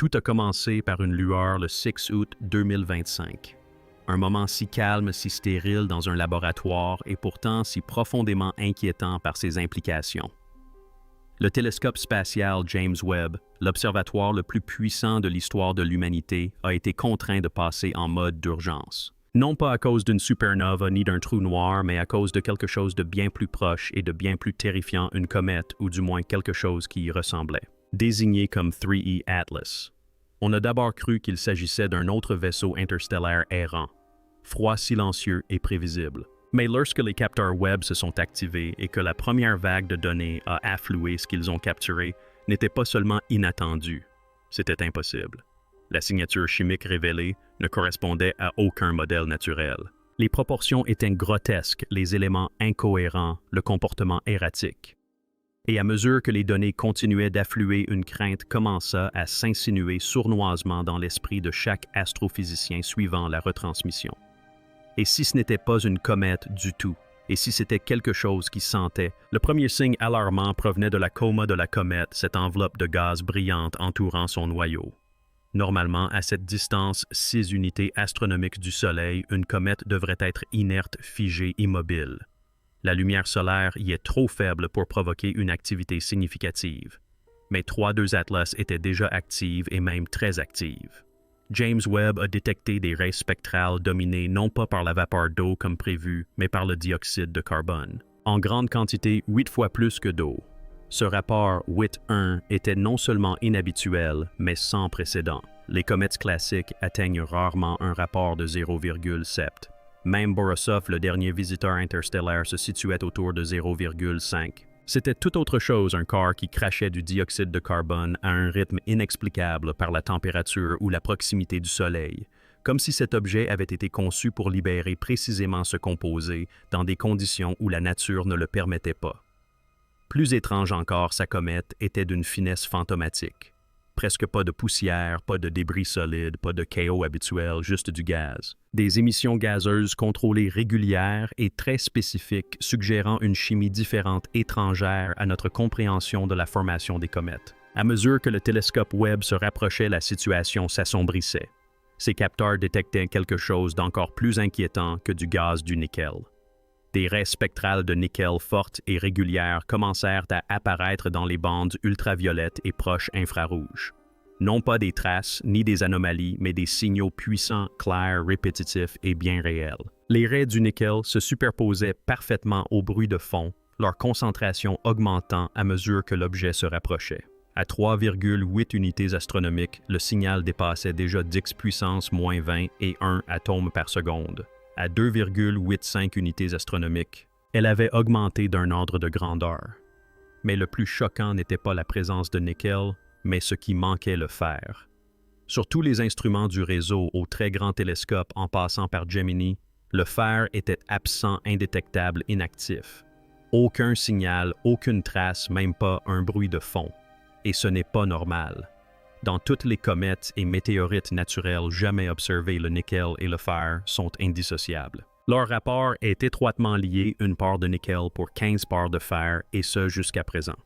Tout a commencé par une lueur le 6 août 2025. Un moment si calme, si stérile dans un laboratoire et pourtant si profondément inquiétant par ses implications. Le télescope spatial James Webb, l'observatoire le plus puissant de l'histoire de l'humanité, a été contraint de passer en mode d'urgence. Non pas à cause d'une supernova ni d'un trou noir, mais à cause de quelque chose de bien plus proche et de bien plus terrifiant, une comète, ou du moins quelque chose qui y ressemblait. Désigné comme 3E Atlas. On a d'abord cru qu'il s'agissait d'un autre vaisseau interstellaire errant, froid, silencieux et prévisible. Mais lorsque les capteurs Webb se sont activés et que la première vague de données a afflué, ce qu'ils ont capturé n'était pas seulement inattendu, c'était impossible. La signature chimique révélée ne correspondait à aucun modèle naturel. Les proportions étaient grotesques, les éléments incohérents, le comportement erratique. Et à mesure que les données continuaient d'affluer, une crainte commença à s'insinuer sournoisement dans l'esprit de chaque astrophysicien suivant la retransmission. Et si ce n'était pas une comète du tout, et si c'était quelque chose qui sentait, le premier signe alarmant provenait de la coma de la comète, cette enveloppe de gaz brillante entourant son noyau. Normalement, à cette distance, 6 unités astronomiques du Soleil, une comète devrait être inerte, figée, immobile. La lumière solaire y est trop faible pour provoquer une activité significative. Mais 3-2 Atlas était déjà active et même très active. James Webb a détecté des raies spectrales dominées non pas par la vapeur d'eau comme prévu, mais par le dioxyde de carbone. En grande quantité, 8 fois plus que d'eau. Ce rapport WIT1 était non seulement inhabituel, mais sans précédent. Les comètes classiques atteignent rarement un rapport de 0,7. Même Borisov, le dernier visiteur interstellaire, se situait autour de 0,5. C'était tout autre chose, un corps qui crachait du dioxyde de carbone à un rythme inexplicable par la température ou la proximité du Soleil, comme si cet objet avait été conçu pour libérer précisément ce composé dans des conditions où la nature ne le permettait pas. Plus étrange encore, sa comète était d'une finesse fantomatique. Presque pas de poussière, pas de débris solides, pas de chaos habituel, juste du gaz. Des émissions gazeuses contrôlées régulières et très spécifiques, suggérant une chimie différente étrangère à notre compréhension de la formation des comètes. À mesure que le télescope Webb se rapprochait, la situation s'assombrissait. Ses capteurs détectaient quelque chose d'encore plus inquiétant que du gaz du nickel. Des raies spectrales de nickel fortes et régulières commencèrent à apparaître dans les bandes ultraviolettes et proches infrarouges. Non pas des traces ni des anomalies, mais des signaux puissants, clairs, répétitifs et bien réels. Les raies du nickel se superposaient parfaitement au bruit de fond, leur concentration augmentant à mesure que l'objet se rapprochait. À 3,8 unités astronomiques, le signal dépassait déjà 10 puissance moins 20 et 1 atome par seconde. À 2,85 unités astronomiques, elle avait augmenté d'un ordre de grandeur. Mais le plus choquant n'était pas la présence de nickel, mais ce qui manquait, le fer. Sur tous les instruments du réseau au très grand télescope en passant par Gemini, le fer était absent, indétectable, inactif. Aucun signal, aucune trace, même pas un bruit de fond. Et ce n'est pas normal. Dans toutes les comètes et météorites naturelles jamais observées, le nickel et le fer sont indissociables. Leur rapport est étroitement lié, une part de nickel pour 15 parts de fer, et ce jusqu'à présent.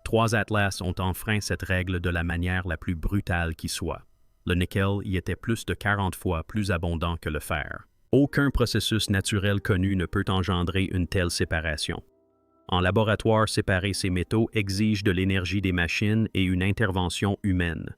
3 Atlas ont enfreint cette règle de la manière la plus brutale qui soit. Le nickel y était plus de 40 fois plus abondant que le fer. Aucun processus naturel connu ne peut engendrer une telle séparation. En laboratoire, séparer ces métaux exige de l'énergie des machines et une intervention humaine.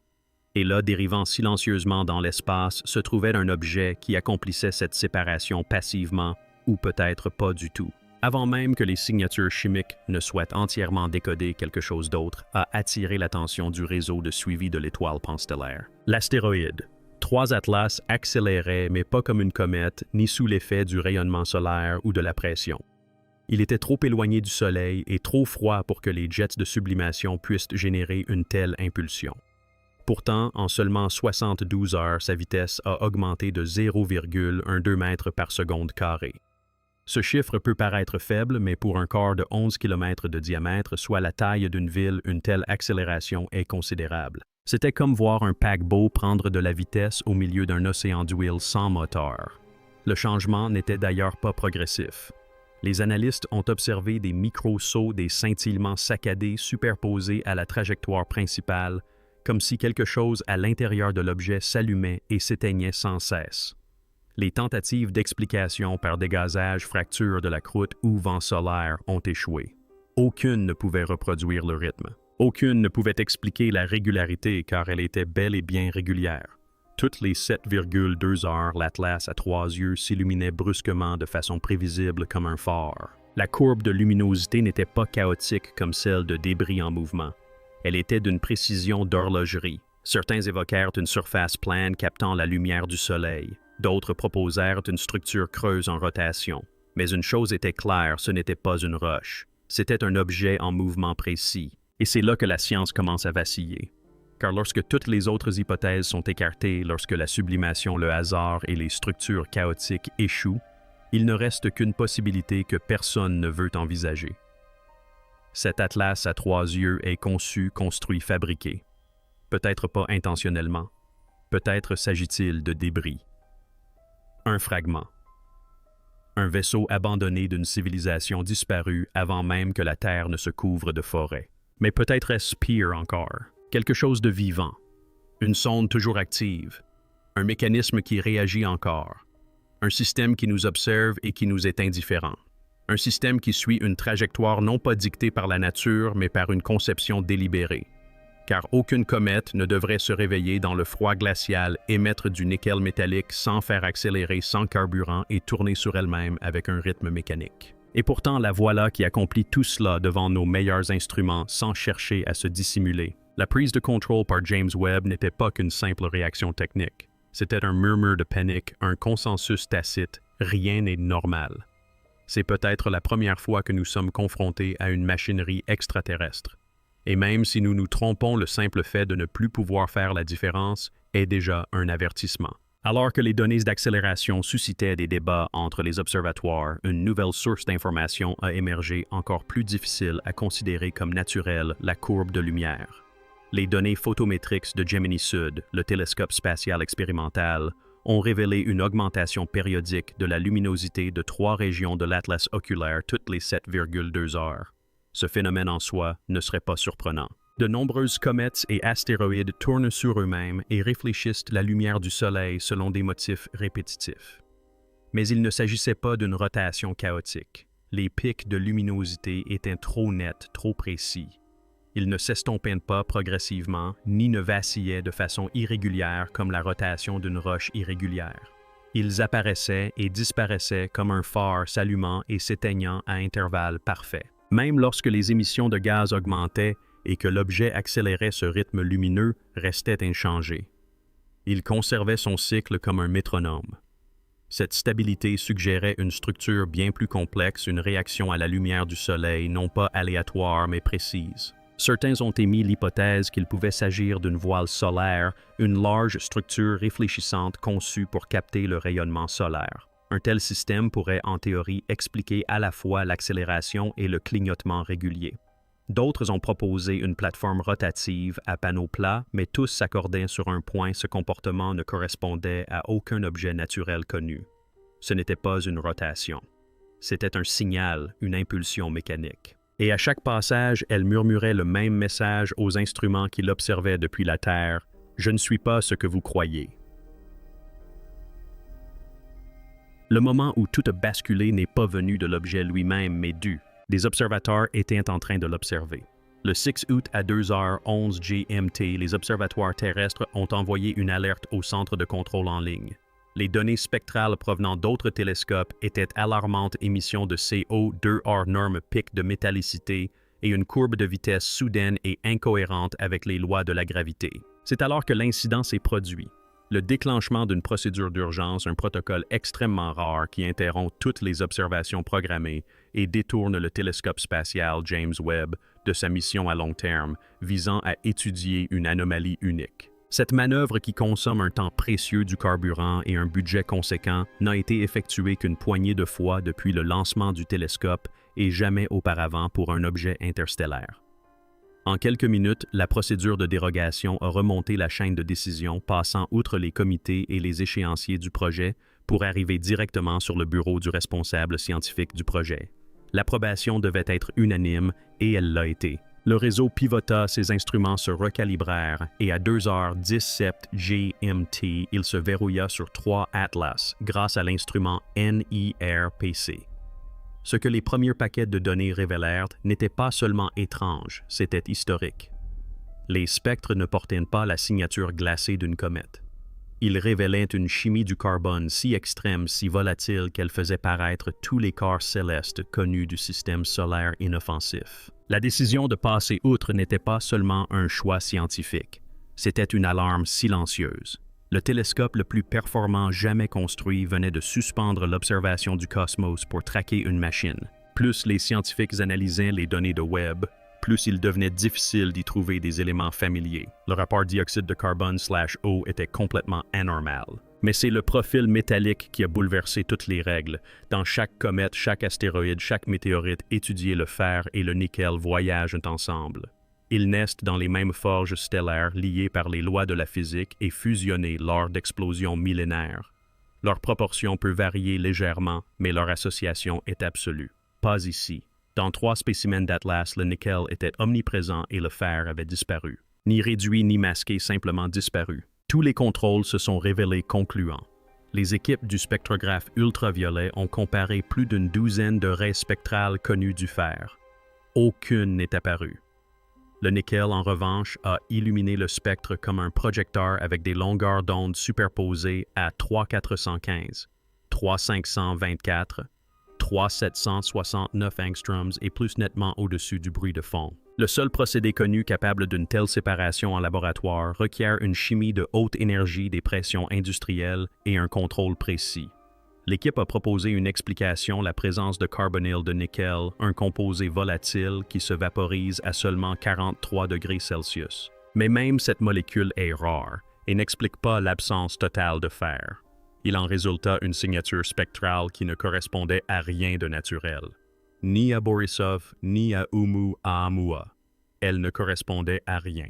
Et là, dérivant silencieusement dans l'espace, se trouvait un objet qui accomplissait cette séparation passivement, ou peut-être pas du tout. Avant même que les signatures chimiques ne soient entièrement décodées, quelque chose d'autre a attiré l'attention du réseau de suivi de l'étoile panstellaire. L'astéroïde. 3 Atlas accélérait, mais pas comme une comète, ni sous l'effet du rayonnement solaire ou de la pression. Il était trop éloigné du Soleil et trop froid pour que les jets de sublimation puissent générer une telle impulsion. Pourtant, en seulement 72 heures, sa vitesse a augmenté de 0,12 mètres par seconde carrée. Ce chiffre peut paraître faible, mais pour un corps de 11 km de diamètre, soit la taille d'une ville, une telle accélération est considérable. C'était comme voir un paquebot prendre de la vitesse au milieu d'un océan d'huile sans moteur. Le changement n'était d'ailleurs pas progressif. Les analystes ont observé des micro-sauts, des scintillements saccadés superposés à la trajectoire principale, comme si quelque chose à l'intérieur de l'objet s'allumait et s'éteignait sans cesse. Les tentatives d'explication par dégazage, fracture de la croûte ou vent solaire ont échoué. Aucune ne pouvait reproduire le rythme. Aucune ne pouvait expliquer la régularité car elle était bel et bien régulière. Toutes les 7,2 heures, l'Atlas à 3 yeux s'illuminait brusquement de façon prévisible comme un phare. La courbe de luminosité n'était pas chaotique comme celle de débris en mouvement. Elle était d'une précision d'horlogerie. Certains évoquèrent une surface plane captant la lumière du soleil. D'autres proposèrent une structure creuse en rotation. Mais une chose était claire, ce n'était pas une roche. C'était un objet en mouvement précis. Et c'est là que la science commence à vaciller. Car lorsque toutes les autres hypothèses sont écartées, lorsque la sublimation, le hasard et les structures chaotiques échouent, il ne reste qu'une possibilité que personne ne veut envisager. Cet atlas à 3 yeux est conçu, construit, fabriqué. Peut-être pas intentionnellement. Peut-être s'agit-il de débris. Un fragment. Un vaisseau abandonné d'une civilisation disparue avant même que la Terre ne se couvre de forêt. Mais peut-être est-ce pire encore. Quelque chose de vivant. Une sonde toujours active. Un mécanisme qui réagit encore. Un système qui nous observe et qui nous est indifférent. Un système qui suit une trajectoire non pas dictée par la nature, mais par une conception délibérée. Car aucune comète ne devrait se réveiller dans le froid glacial, émettre du nickel métallique sans faire accélérer sans carburant et tourner sur elle-même avec un rythme mécanique. Et pourtant, la voilà qui accomplit tout cela devant nos meilleurs instruments sans chercher à se dissimuler. La prise de contrôle par James Webb n'était pas qu'une simple réaction technique. C'était un murmure de panique, un consensus tacite, rien n'est normal. C'est peut-être la première fois que nous sommes confrontés à une machinerie extraterrestre. Et même si nous nous trompons, le simple fait de ne plus pouvoir faire la différence est déjà un avertissement. Alors que les données d'accélération suscitaient des débats entre les observatoires, une nouvelle source d'information a émergé encore plus difficile à considérer comme naturelle, la courbe de lumière. Les données photométriques de Gemini Sud, le télescope spatial expérimental, ont révélé une augmentation périodique de la luminosité de 3 régions de l'atlas oculaire toutes les 7,2 heures. Ce phénomène en soi ne serait pas surprenant. De nombreuses comètes et astéroïdes tournent sur eux-mêmes et réfléchissent la lumière du Soleil selon des motifs répétitifs. Mais il ne s'agissait pas d'une rotation chaotique. Les pics de luminosité étaient trop nets, trop précis. Ils ne s'estompaient pas progressivement, ni ne vacillaient de façon irrégulière comme la rotation d'une roche irrégulière. Ils apparaissaient et disparaissaient comme un phare s'allumant et s'éteignant à intervalles parfaits. Même lorsque les émissions de gaz augmentaient et que l'objet accélérait, ce rythme lumineux restait inchangé. Il conservait son cycle comme un métronome. Cette stabilité suggérait une structure bien plus complexe, une réaction à la lumière du Soleil, non pas aléatoire mais précise. Certains ont émis l'hypothèse qu'il pouvait s'agir d'une voile solaire, une large structure réfléchissante conçue pour capter le rayonnement solaire. Un tel système pourrait en théorie expliquer à la fois l'accélération et le clignotement régulier. D'autres ont proposé une plateforme rotative à panneaux plats, mais tous s'accordaient sur un point: ce comportement ne correspondait à aucun objet naturel connu. Ce n'était pas une rotation. C'était un signal, une impulsion mécanique. Et à chaque passage, elle murmurait le même message aux instruments qui l'observaient depuis la Terre: « Je ne suis pas ce que vous croyez. » Le moment où tout a basculé n'est pas venu de l'objet lui-même, mais des observateurs étaient en train de l'observer. Le 6 août à 2h11 GMT, les observatoires terrestres ont envoyé une alerte au centre de contrôle en ligne. Les données spectrales provenant d'autres télescopes étaient alarmantes: émissions de CO2 hors normes, pics de métallicité et une courbe de vitesse soudaine et incohérente avec les lois de la gravité. C'est alors que l'incident s'est produit. Le déclenchement d'une procédure d'urgence, un protocole extrêmement rare qui interrompt toutes les observations programmées et détourne le télescope spatial James Webb de sa mission à long terme visant à étudier une anomalie unique. Cette manœuvre, qui consomme un temps précieux, du carburant et un budget conséquent, n'a été effectuée qu'une poignée de fois depuis le lancement du télescope et jamais auparavant pour un objet interstellaire. En quelques minutes, la procédure de dérogation a remonté la chaîne de décision, passant outre les comités et les échéanciers du projet pour arriver directement sur le bureau du responsable scientifique du projet. L'approbation devait être unanime et elle l'a été. Le réseau pivota, ses instruments se recalibrèrent et à 2h17 GMT, il se verrouilla sur 3 Atlas grâce à l'instrument NIRPC. Ce que les premiers paquets de données révélèrent n'était pas seulement étrange, c'était historique. Les spectres ne portaient pas la signature glacée d'une comète. Ils révélaient une chimie du carbone si extrême, si volatile qu'elle faisait paraître tous les corps célestes connus du système solaire inoffensif. La décision de passer outre n'était pas seulement un choix scientifique, c'était une alarme silencieuse. Le télescope le plus performant jamais construit venait de suspendre l'observation du cosmos pour traquer une machine. Plus les scientifiques analysaient les données de Webb, plus il devenait difficile d'y trouver des éléments familiers. Le rapport dioxyde de carbone/eau était complètement anormal. Mais c'est le profil métallique qui a bouleversé toutes les règles. Dans chaque comète, chaque astéroïde, chaque météorite étudié, le fer et le nickel voyagent ensemble. Ils naissent dans les mêmes forges stellaires liées par les lois de la physique et fusionnés lors d'explosions millénaires. Leur proportion peut varier légèrement, mais leur association est absolue. Pas ici. Dans 3 spécimens d'Atlas, le nickel était omniprésent et le fer avait disparu. Ni réduit ni masqué, simplement disparu. Tous les contrôles se sont révélés concluants. Les équipes du spectrographe ultraviolet ont comparé plus d'une douzaine de raies spectrales connues du fer. Aucune n'est apparue. Le nickel, en revanche, a illuminé le spectre comme un projecteur avec des longueurs d'onde superposées à 3415, 3524, 3769 angstroms et plus nettement au-dessus du bruit de fond. Le seul procédé connu capable d'une telle séparation en laboratoire requiert une chimie de haute énergie des pressions industrielles et un contrôle précis. L'équipe a proposé une explication, la présence de carbonyle de nickel, un composé volatile qui se vaporise à seulement 43 degrés Celsius. Mais même cette molécule est rare et n'explique pas l'absence totale de fer. Il en résulta une signature spectrale qui ne correspondait à rien de naturel. Ni à Borisov, ni à Oumuamua. Elle ne correspondait à rien.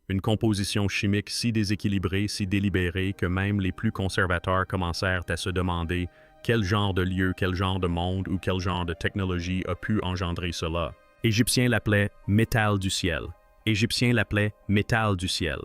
Une composition chimique si déséquilibrée, si délibérée que même les plus conservateurs commencèrent à se demander quel genre de lieu, quel genre de monde ou quel genre de technologie a pu engendrer cela. Égyptiens l'appelaient « métal du ciel ». Égyptiens l'appelaient « métal du ciel ».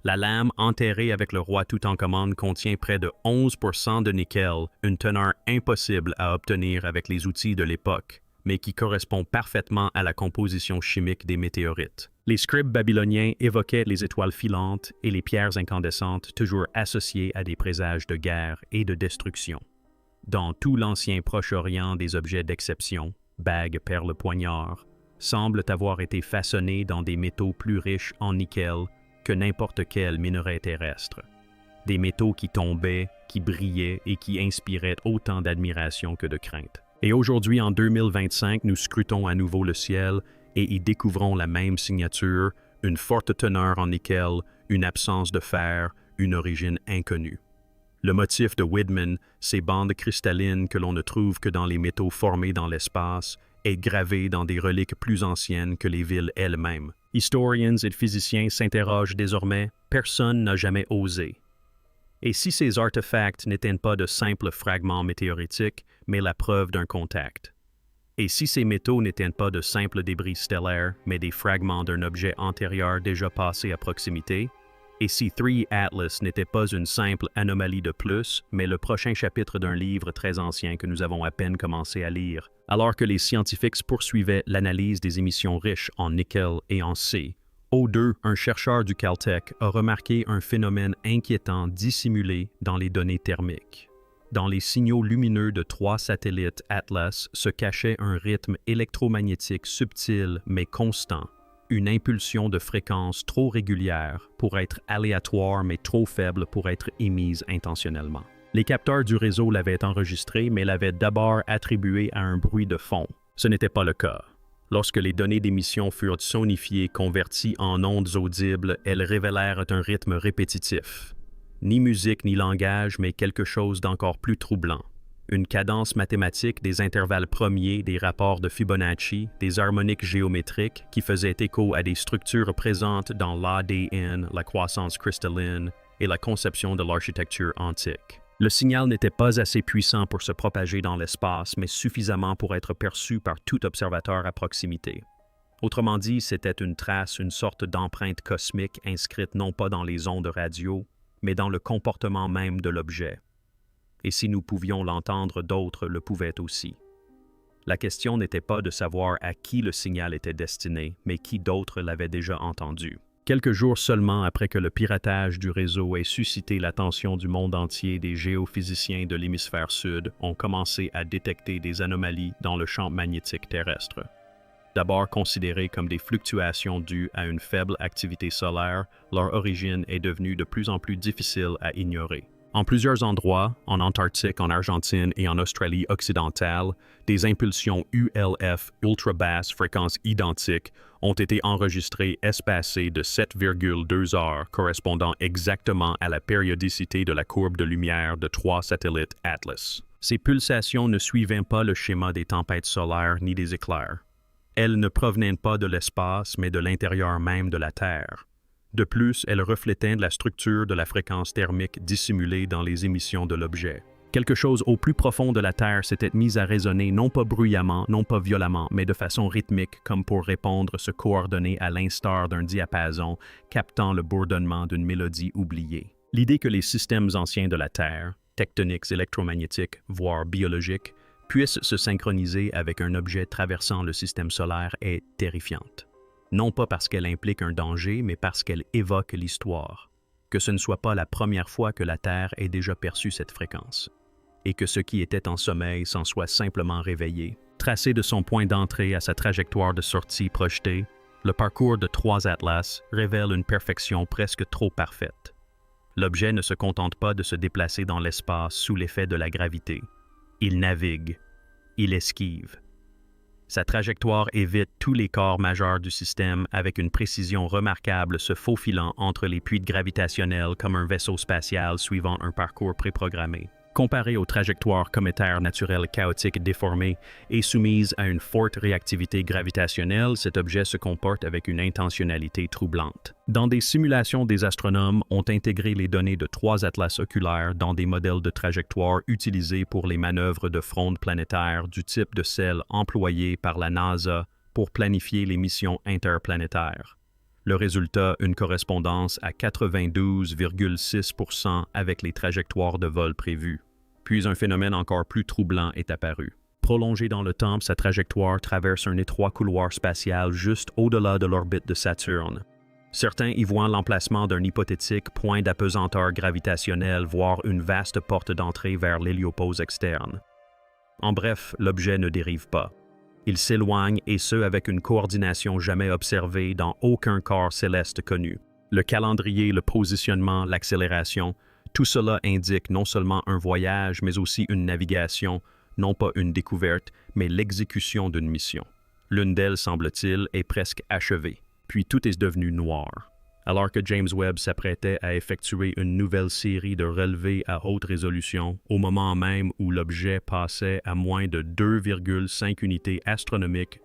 La lame enterrée avec le roi Toutankhamon contient près de 11% de nickel, une teneur impossible à obtenir avec les outils de l'époque, mais qui correspond parfaitement à la composition chimique des météorites. Les scribes babyloniens évoquaient les étoiles filantes et les pierres incandescentes toujours associées à des présages de guerre et de destruction. Dans tout l'ancien Proche-Orient, des objets d'exception, bagues, perles, poignards, semblent avoir été façonnés dans des métaux plus riches en nickel que n'importe quel minerai terrestre. Des métaux qui tombaient, qui brillaient et qui inspiraient autant d'admiration que de crainte. Et aujourd'hui, en 2025, nous scrutons à nouveau le ciel et y découvrons la même signature, une forte teneur en nickel, une absence de fer, une origine inconnue. Le motif de Widman, ces bandes cristallines que l'on ne trouve que dans les métaux formés dans l'espace, est gravé dans des reliques plus anciennes que les villes elles-mêmes. Historiens et physiciens s'interrogent désormais, personne n'a jamais osé. Et si ces artefacts n'étaient pas de simples fragments météoritiques, mais la preuve d'un contact? Et si ces métaux n'étaient pas de simples débris stellaires, mais des fragments d'un objet antérieur déjà passé à proximité? Et si 3 Atlas n'était pas une simple anomalie de plus, mais le prochain chapitre d'un livre très ancien que nous avons à peine commencé à lire? Alors que les scientifiques poursuivaient l'analyse des émissions riches en nickel et en C, O2, un chercheur du Caltech, a remarqué un phénomène inquiétant dissimulé dans les données thermiques. Dans les signaux lumineux de 3 satellites Atlas se cachait un rythme électromagnétique subtil mais constant, une impulsion de fréquence trop régulière pour être aléatoire mais trop faible pour être émise intentionnellement. Les capteurs du réseau l'avaient enregistré mais l'avaient d'abord attribué à un bruit de fond. Ce n'était pas le cas. Lorsque les données d'émission furent sonifiées, converties en ondes audibles, elles révélèrent un rythme répétitif. Ni musique ni langage, mais quelque chose d'encore plus troublant. Une cadence mathématique des intervalles premiers, des rapports de Fibonacci, des harmoniques géométriques qui faisaient écho à des structures présentes dans l'ADN, la croissance cristalline et la conception de l'architecture antique. Le signal n'était pas assez puissant pour se propager dans l'espace, mais suffisamment pour être perçu par tout observateur à proximité. Autrement dit, c'était une trace, une sorte d'empreinte cosmique inscrite non pas dans les ondes radio, mais dans le comportement même de l'objet. Et si nous pouvions l'entendre, d'autres le pouvaient aussi. La question n'était pas de savoir à qui le signal était destiné, mais qui d'autre l'avait déjà entendu. Quelques jours seulement après que le piratage du réseau ait suscité l'attention du monde entier, des géophysiciens de l'hémisphère sud ont commencé à détecter des anomalies dans le champ magnétique terrestre. D'abord considérées comme des fluctuations dues à une faible activité solaire, leur origine est devenue de plus en plus difficile à ignorer. En plusieurs endroits, en Antarctique, en Argentine et en Australie occidentale, des impulsions ULF ultra basse fréquence identiques ont été enregistrées espacées de 7,2 heures, correspondant exactement à la périodicité de la courbe de lumière de 3 satellites Atlas. Ces pulsations ne suivaient pas le schéma des tempêtes solaires ni des éclairs. Elles ne provenaient pas de l'espace, mais de l'intérieur même de la Terre. De plus, elles reflétaient la structure de la fréquence thermique dissimulée dans les émissions de l'objet. Quelque chose au plus profond de la Terre s'était mis à résonner non pas bruyamment, non pas violemment, mais de façon rythmique, comme pour répondre, se coordonner à l'instar d'un diapason, captant le bourdonnement d'une mélodie oubliée. L'idée que les systèmes anciens de la Terre, tectoniques, électromagnétiques, voire biologiques, puissent se synchroniser avec un objet traversant le système solaire est terrifiante. Non pas parce qu'elle implique un danger, mais parce qu'elle évoque l'histoire. Que ce ne soit pas la première fois que la Terre ait déjà perçu cette fréquence. Et que ce qui était en sommeil s'en soit simplement réveillé. Tracé de son point d'entrée à sa trajectoire de sortie projetée, le parcours de 3 atlas révèle une perfection presque trop parfaite. L'objet ne se contente pas de se déplacer dans l'espace sous l'effet de la gravité. Il navigue. Il esquive. Sa trajectoire évite tous les corps majeurs du système avec une précision remarquable, se faufilant entre les puits gravitationnels comme un vaisseau spatial suivant un parcours préprogrammé. Comparée aux trajectoires cométaires naturelles chaotiques déformées et soumises à une forte réactivité gravitationnelle, cet objet se comporte avec une intentionnalité troublante. Dans des simulations, des astronomes ont intégré les données de 3 atlas oculaires dans des modèles de trajectoire utilisés pour les manœuvres de fronde planétaire du type de celles employées par la NASA pour planifier les missions interplanétaires. Le résultat, une correspondance à 92,6% avec les trajectoires de vol prévues. Puis un phénomène encore plus troublant est apparu. Prolongé dans le temps, sa trajectoire traverse un étroit couloir spatial juste au-delà de l'orbite de Saturne. Certains y voient l'emplacement d'un hypothétique point d'apesanteur gravitationnelle, voire une vaste porte d'entrée vers l'héliopause externe. En bref, l'objet ne dérive pas. Il s'éloigne, et ce avec une coordination jamais observée dans aucun corps céleste connu. Le calendrier, le positionnement, l'accélération, tout cela indique non seulement un voyage, mais aussi une navigation, non pas une découverte, mais l'exécution d'une mission. L'une d'elles, semble-t-il, est presque achevée, puis tout est devenu noir. Alors que James Webb s'apprêtait à effectuer une nouvelle série de relevés à haute résolution, au moment même où l'objet passait à moins de 2,5 unités astronomiques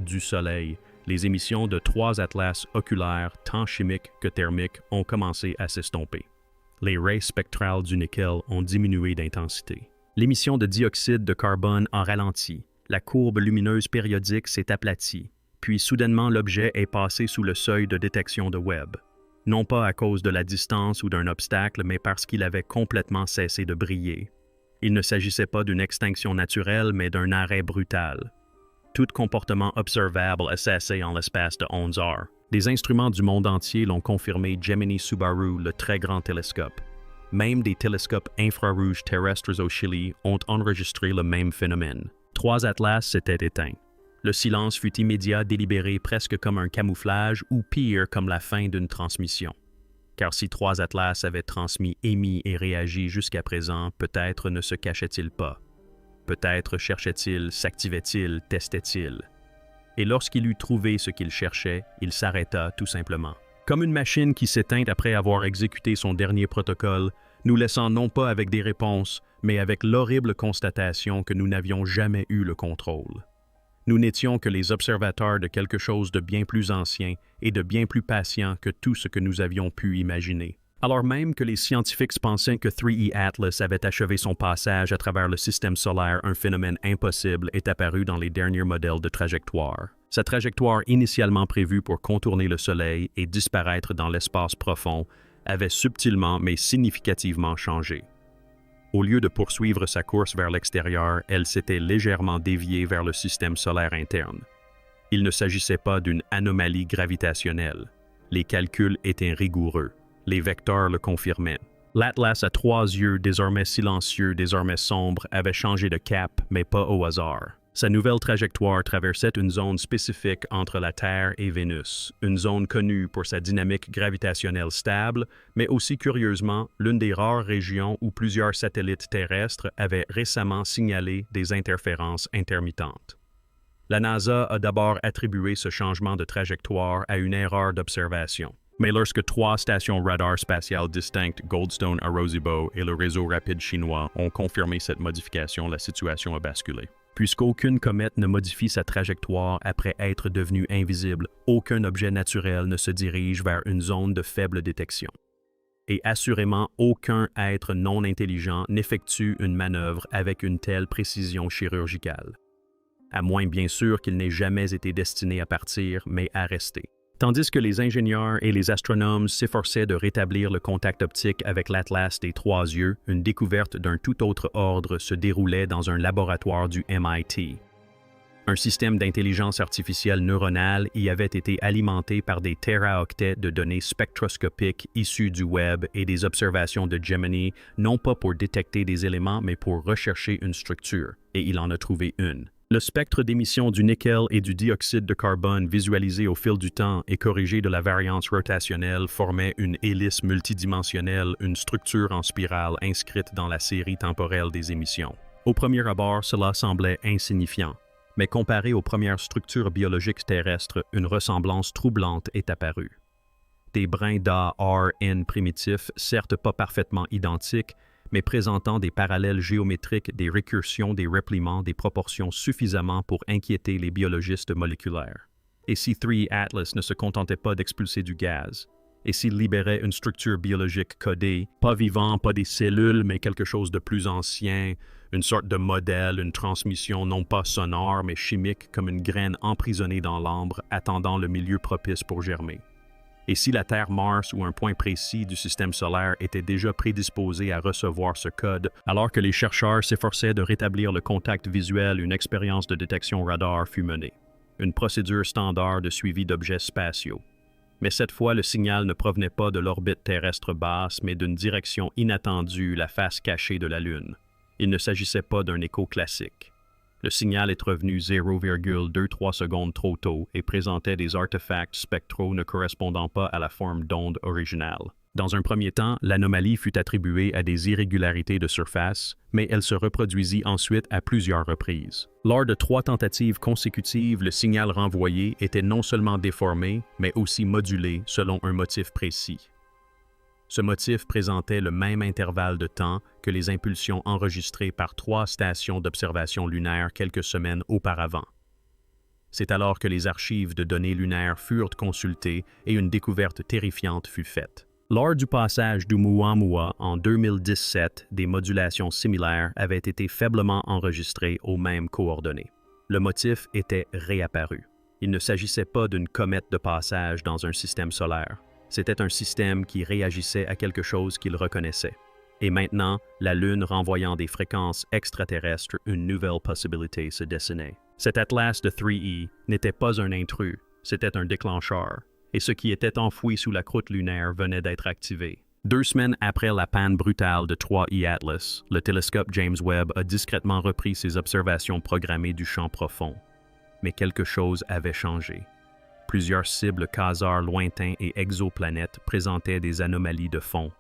du Soleil, les émissions de 3 atlas oculaires, tant chimiques que thermiques, ont commencé à s'estomper. Les raies spectrales du nickel ont diminué d'intensité. L'émission de dioxyde de carbone a ralenti. La courbe lumineuse périodique s'est aplatie. Puis soudainement l'objet est passé sous le seuil de détection de Webb. Non pas à cause de la distance ou d'un obstacle, mais parce qu'il avait complètement cessé de briller. Il ne s'agissait pas d'une extinction naturelle, mais d'un arrêt brutal. Tout comportement observable a cessé en l'espace de 11 heures. Des instruments du monde entier l'ont confirmé, Gemini Subaru, le très grand télescope. Même des télescopes infrarouges terrestres au Chili ont enregistré le même phénomène. 3 atlas s'étaient éteints. Le silence fut immédiat, délibéré presque comme un camouflage ou pire comme la fin d'une transmission. Car si 3 atlas avaient transmis, émis et réagi jusqu'à présent, peut-être ne se cachait-il pas. Peut-être cherchait-il, s'activait-il, testait-il. Et lorsqu'il eut trouvé ce qu'il cherchait, il s'arrêta tout simplement. Comme une machine qui s'éteint après avoir exécuté son dernier protocole, nous laissant non pas avec des réponses, mais avec l'horrible constatation que nous n'avions jamais eu le contrôle. Nous n'étions que les observateurs de quelque chose de bien plus ancien et de bien plus patient que tout ce que nous avions pu imaginer. Alors même que les scientifiques pensaient que 3E Atlas avait achevé son passage à travers le système solaire, un phénomène impossible est apparu dans les derniers modèles de trajectoire. Sa trajectoire initialement prévue pour contourner le Soleil et disparaître dans l'espace profond avait subtilement mais significativement changé. Au lieu de poursuivre sa course vers l'extérieur, elle s'était légèrement déviée vers le système solaire interne. Il ne s'agissait pas d'une anomalie gravitationnelle. Les calculs étaient rigoureux. Les vecteurs le confirmaient. L'Atlas à 3 yeux, désormais silencieux, désormais sombre, avait changé de cap, mais pas au hasard. Sa nouvelle trajectoire traversait une zone spécifique entre la Terre et Vénus, une zone connue pour sa dynamique gravitationnelle stable, mais aussi curieusement l'une des rares régions où plusieurs satellites terrestres avaient récemment signalé des interférences intermittentes. La NASA a d'abord attribué ce changement de trajectoire à une erreur d'observation. Mais lorsque 3 stations radar spatiales distinctes, Goldstone, Arecibo et le réseau rapide chinois, ont confirmé cette modification, la situation a basculé. Puisqu'aucune comète ne modifie sa trajectoire après être devenue invisible, aucun objet naturel ne se dirige vers une zone de faible détection. Et assurément, aucun être non intelligent n'effectue une manœuvre avec une telle précision chirurgicale. À moins bien sûr qu'il n'ait jamais été destiné à partir, mais à rester. Tandis que les ingénieurs et les astronomes s'efforçaient de rétablir le contact optique avec l'Atlas des 3 yeux, une découverte d'un tout autre ordre se déroulait dans un laboratoire du MIT. Un système d'intelligence artificielle neuronale y avait été alimenté par des téraoctets de données spectroscopiques issues du web et des observations de Gemini, non pas pour détecter des éléments, mais pour rechercher une structure, et il en a trouvé une. Le spectre d'émission du nickel et du dioxyde de carbone visualisé au fil du temps et corrigé de la variance rotationnelle formait une hélice multidimensionnelle, une structure en spirale inscrite dans la série temporelle des émissions. Au premier abord, cela semblait insignifiant, mais comparé aux premières structures biologiques terrestres, une ressemblance troublante est apparue. Des brins d'ARN primitifs, certes pas parfaitement identiques, mais présentant des parallèles géométriques, des récursions, des repliements, des proportions suffisamment pour inquiéter les biologistes moléculaires. Et si 3E Atlas ne se contentait pas d'expulser du gaz? Et s'il libérait une structure biologique codée, pas vivant, pas des cellules, mais quelque chose de plus ancien, une sorte de modèle, une transmission non pas sonore, mais chimique, comme une graine emprisonnée dans l'ambre, attendant le milieu propice pour germer? Et si la Terre Mars ou un point précis du système solaire était déjà prédisposé à recevoir ce code, alors que les chercheurs s'efforçaient de rétablir le contact visuel, une expérience de détection radar fut menée. Une procédure standard de suivi d'objets spatiaux. Mais cette fois, le signal ne provenait pas de l'orbite terrestre basse, mais d'une direction inattendue, la face cachée de la Lune. Il ne s'agissait pas d'un écho classique. Le signal est revenu 0,23 secondes trop tôt et présentait des artefacts spectraux ne correspondant pas à la forme d'onde originale. Dans un premier temps, l'anomalie fut attribuée à des irrégularités de surface, mais elle se reproduisit ensuite à plusieurs reprises. Lors de 3 tentatives consécutives, le signal renvoyé était non seulement déformé, mais aussi modulé selon un motif précis. Ce motif présentait le même intervalle de temps que les impulsions enregistrées par 3 stations d'observation lunaire quelques semaines auparavant. C'est alors que les archives de données lunaires furent consultées et une découverte terrifiante fut faite. Lors du passage d'Oumuamua en 2017, des modulations similaires avaient été faiblement enregistrées aux mêmes coordonnées. Le motif était réapparu. Il ne s'agissait pas d'une comète de passage dans un système solaire. C'était un système qui réagissait à quelque chose qu'il reconnaissait. Et maintenant, la Lune renvoyant des fréquences extraterrestres, une nouvelle possibilité se dessinait. Cet Atlas de 3E n'était pas un intrus, c'était un déclencheur. Et ce qui était enfoui sous la croûte lunaire venait d'être activé. 2 semaines après la panne brutale de 3E Atlas, le télescope James Webb a discrètement repris ses observations programmées du champ profond. Mais quelque chose avait changé. Plusieurs cibles quasars lointains et exoplanètes présentaient des anomalies de fond,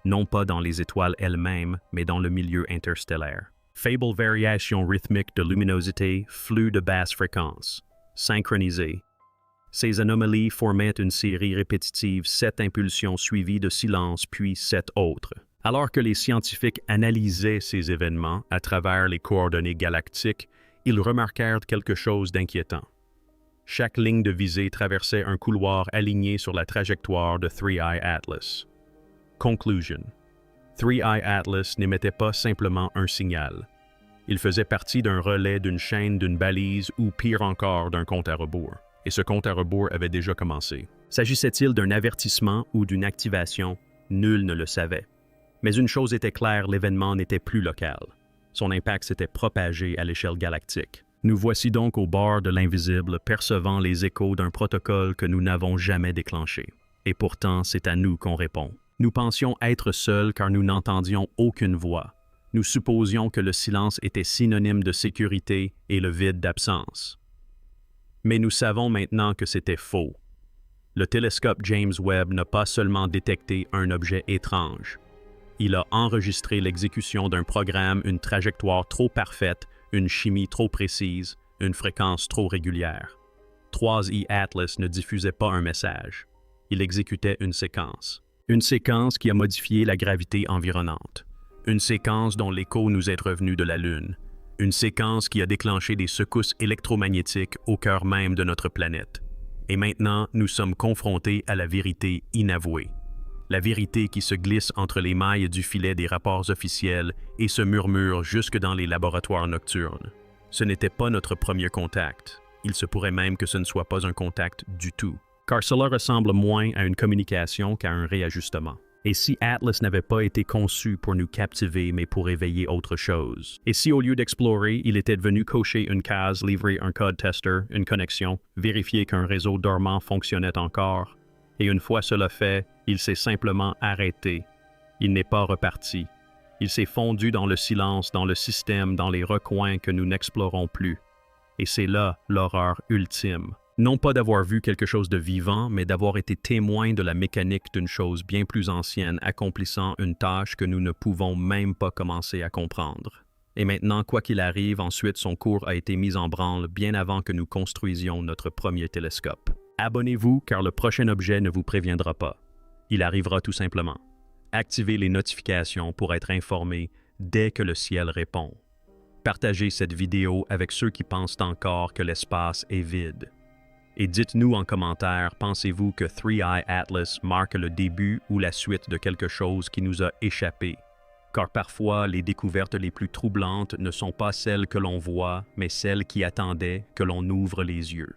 non pas dans les étoiles elles-mêmes, mais dans le milieu interstellaire. Faible variation rythmique de luminosité, flux de basse fréquence, synchronisé. Ces anomalies formaient une série répétitive, 7 impulsions suivies de silence, puis 7 autres. Alors que les scientifiques analysaient ces événements à travers les coordonnées galactiques, ils remarquèrent quelque chose d'inquiétant. Chaque ligne de visée traversait un couloir aligné sur la trajectoire de 3E Atlas. Conclusion. Three Eye Atlas n'émettait pas simplement un signal. Il faisait partie d'un relais, d'une chaîne, d'une balise ou pire encore d'un compte à rebours. Et ce compte à rebours avait déjà commencé. S'agissait-il d'un avertissement ou d'une activation? Nul ne le savait. Mais une chose était claire, l'événement n'était plus local. Son impact s'était propagé à l'échelle galactique. Nous voici donc au bord de l'invisible, percevant les échos d'un protocole que nous n'avons jamais déclenché. Et pourtant, c'est à nous qu'on répond. Nous pensions être seuls car nous n'entendions aucune voix. Nous supposions que le silence était synonyme de sécurité et le vide d'absence. Mais nous savons maintenant que c'était faux. Le télescope James Webb n'a pas seulement détecté un objet étrange. Il a enregistré l'exécution d'un programme, une trajectoire trop parfaite, une chimie trop précise, une fréquence trop régulière. 3E Atlas ne diffusait pas un message. Il exécutait une séquence. Une séquence qui a modifié la gravité environnante. Une séquence dont l'écho nous est revenu de la Lune. Une séquence qui a déclenché des secousses électromagnétiques au cœur même de notre planète. Et maintenant, nous sommes confrontés à la vérité inavouée. La vérité qui se glisse entre les mailles du filet des rapports officiels et se murmure jusque dans les laboratoires nocturnes. Ce n'était pas notre premier contact. Il se pourrait même que ce ne soit pas un contact du tout. Car cela ressemble moins à une communication qu'à un réajustement. Et si Atlas n'avait pas été conçu pour nous captiver, mais pour éveiller autre chose? Et si au lieu d'explorer, il était venu cocher une case, livrer un code tester, une connexion, vérifier qu'un réseau dormant fonctionnait encore? Et une fois cela fait, il s'est simplement arrêté. Il n'est pas reparti. Il s'est fondu dans le silence, dans le système, dans les recoins que nous n'explorons plus. Et c'est là l'horreur ultime. Non pas d'avoir vu quelque chose de vivant, mais d'avoir été témoin de la mécanique d'une chose bien plus ancienne accomplissant une tâche que nous ne pouvons même pas commencer à comprendre. Et maintenant, quoi qu'il arrive, ensuite son cours a été mis en branle bien avant que nous construisions notre premier télescope. Abonnez-vous car le prochain objet ne vous préviendra pas. Il arrivera tout simplement. Activez les notifications pour être informé dès que le ciel répond. Partagez cette vidéo avec ceux qui pensent encore que l'espace est vide. Et dites-nous en commentaire, pensez-vous que Three Eye Atlas marque le début ou la suite de quelque chose qui nous a échappé? Car parfois, les découvertes les plus troublantes ne sont pas celles que l'on voit, mais celles qui attendaient que l'on ouvre les yeux.